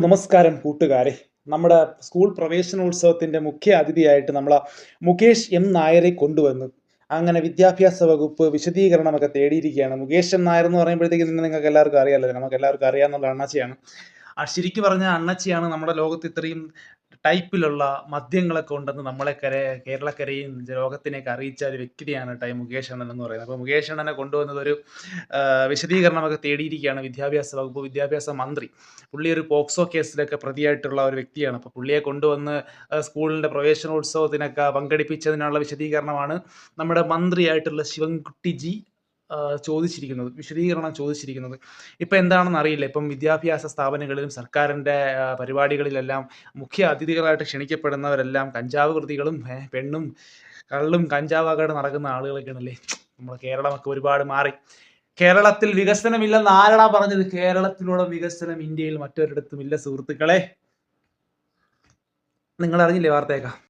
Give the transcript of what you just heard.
നമസ്കാരം കൂട്ടുകാരെ. നമ്മുടെ സ്കൂൾ പ്രവേശനോത്സവത്തിന്റെ മുഖ്യ അതിഥിയായിട്ട് മുകേഷ് എം നായരെ കൊണ്ടുവന്നു. അങ്ങനെ വിദ്യാഭ്യാസ വകുപ്പ് വിശദീകരണമൊക്കെ തേടിയിരിക്കുകയാണ്. മുകേഷ് എം നായർ എന്ന് പറയുമ്പോഴത്തേക്കും തന്നെ നിങ്ങൾക്ക് എല്ലാവർക്കും അറിയാലോ. നമുക്ക് എല്ലാവർക്കും അറിയാവുന്ന അണ്ണാച്ചിയാണ്. ശരിക്കും പറഞ്ഞാൽ അണ്ണച്ചിയാണ് നമ്മുടെ ലോകത്ത് ഇത്രയും ടൈപ്പിലുള്ള മദ്യങ്ങളൊക്കെ ഉണ്ടെന്ന് കേരളക്കരയും ലോകത്തിനെയൊക്കെ അറിയിച്ച ഒരു വ്യക്തിയാണ് കേട്ടോ ഈ മുകേഷ് അണ്ണൻ എന്ന് പറയുന്നത്. അപ്പോൾ മുകേഷ് അണ്ണനെ കൊണ്ടുവന്നത് ഒരു വിശദീകരണമൊക്കെ തേടിയിരിക്കുകയാണ് വിദ്യാഭ്യാസ വകുപ്പ് വിദ്യാഭ്യാസ മന്ത്രി. പുള്ളി ഒരു പോക്സോ കേസിലൊക്കെ പ്രതിയായിട്ടുള്ള ഒരു വ്യക്തിയാണ്. അപ്പോൾ പുള്ളിയെ കൊണ്ടുവന്ന് സ്കൂളിൻ്റെ പ്രവേശനോത്സവത്തിനൊക്കെ പങ്കെടുപ്പിച്ചതിനുള്ള വിശദീകരണമാണ് നമ്മുടെ മന്ത്രിയായിട്ടുള്ള ശിവൻകുട്ടി ജി വിശദീകരണം ചോദിച്ചിരിക്കുന്നത്. ഇപ്പം എന്താണെന്ന് അറിയില്ല. ഇപ്പം വിദ്യാഭ്യാസ സ്ഥാപനങ്ങളിലും സർക്കാരിൻ്റെ പരിപാടികളിലെല്ലാം മുഖ്യ അതിഥികളായിട്ട് ക്ഷണിക്കപ്പെടുന്നവരെല്ലാം കഞ്ചാവ് കൃതികളും പെണ്ണും കള്ളും കഞ്ചാവാകാതെ നടക്കുന്ന ആളുകളൊക്കെയാണല്ലേ. നമ്മുടെ കേരളമൊക്കെ ഒരുപാട് മാറി. കേരളത്തിൽ വികസനമില്ലെന്ന് ആരടാ പറഞ്ഞത്? കേരളത്തിലുള്ള വികസനം ഇന്ത്യയിൽ മറ്റൊരിടത്തുമില്ല സുഹൃത്തുക്കളെ. നിങ്ങൾ അറിഞ്ഞില്ലേ വാർത്തയൊക്കെ?